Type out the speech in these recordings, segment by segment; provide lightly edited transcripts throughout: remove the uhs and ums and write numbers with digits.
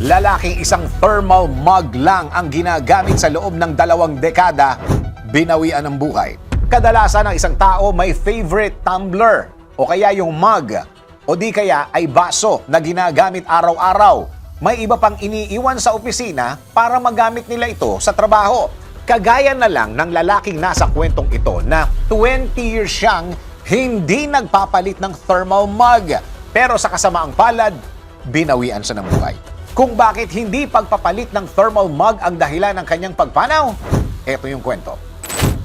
Lalaking isang thermal mug lang ang ginagamit sa loob ng 2 dekada, binawian ng buhay. Kadalasan ang isang tao may favorite tumbler o kaya yung mug o di kaya ay baso na ginagamit araw-araw. May iba pang iniiwan sa opisina para magamit nila ito sa trabaho. Kagaya na lang ng lalaking nasa kwentong ito na 20 years siyang hindi nagpapalit ng thermal mug. Pero sa kasamaang palad, binawian siya ng buhay. Kung bakit hindi pagpapalit ng thermal mug ang dahilan ng kanyang pagpanaw, ito yung kwento.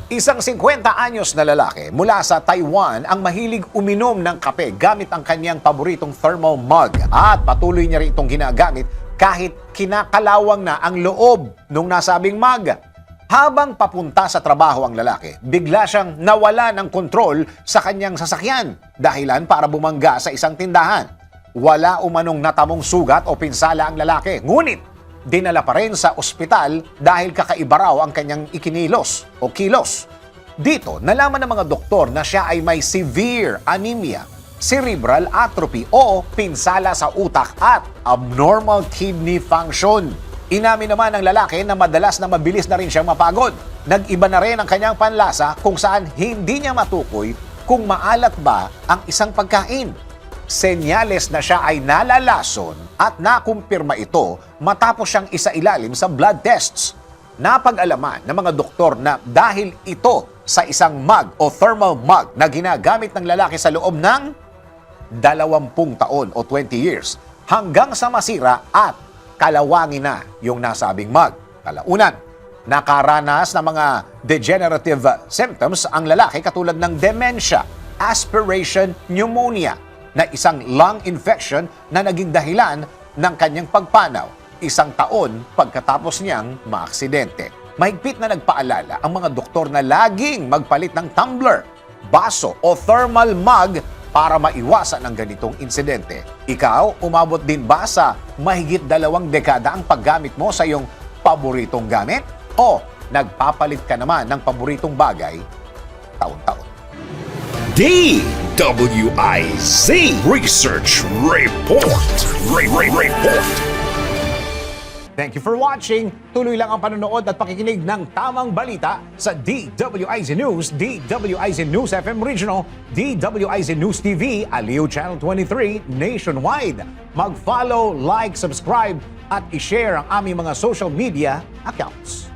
Isang 50 anyos na lalaki mula sa Taiwan ang mahilig uminom ng kape gamit ang kanyang paboritong thermal mug at patuloy niya rin itong ginagamit kahit kinakalawang na ang loob ng nasabing mug. Habang papunta sa trabaho ang lalaki, bigla siyang nawala ng kontrol sa kanyang sasakyan dahilan para bumangga sa isang tindahan. Wala umanong natamong sugat o pinsala ang lalaki, ngunit dinala pa rin sa ospital dahil kakaiba raw ang kanyang ikinilos o kilos. Dito, nalaman ng mga doktor na siya ay may severe anemia, cerebral atrophy o pinsala sa utak at abnormal kidney function. Inamin naman ng lalaki na madalas na mabilis na rin siyang mapagod. Nag-iba na rin ang kanyang panlasa kung saan hindi niya matukoy kung maalat ba ang isang pagkain. Senyales na siya ay nalalason at nakumpirma ito matapos siyang isailalim sa blood tests. Napag-alaman ng mga doktor na dahil ito sa isang mug o thermal mug na ginagamit ng lalaki sa loob ng 20 taon o 20 years hanggang sa masira at kalawangin na yung nasabing mug. Kalaunan, nakaranas ng mga degenerative symptoms ang lalaki katulad ng dementia, aspiration pneumonia, na isang lung infection na naging dahilan ng kanyang pagpanaw 1 taon pagkatapos niyang maaksidente. Mahigpit na nagpaalala ang mga doktor na laging magpalit ng tumbler, baso o thermal mug para maiwasan ang ganitong insidente. Ikaw, umabot din ba sa mahigit 2 dekada ang paggamit mo sa iyong paboritong gamit? O nagpapalit ka naman ng paboritong bagay taon-taon? DWIZ Research Report. Report. Thank you for watching. Tuloy lang ang panonood at pakikinig ng tamang balita sa DWIZ News, DWIZ News FM Regional, DWIZ News TV, Aliw Channel 23, nationwide. Mag-follow, like, subscribe at i-share ang aming mga social media accounts.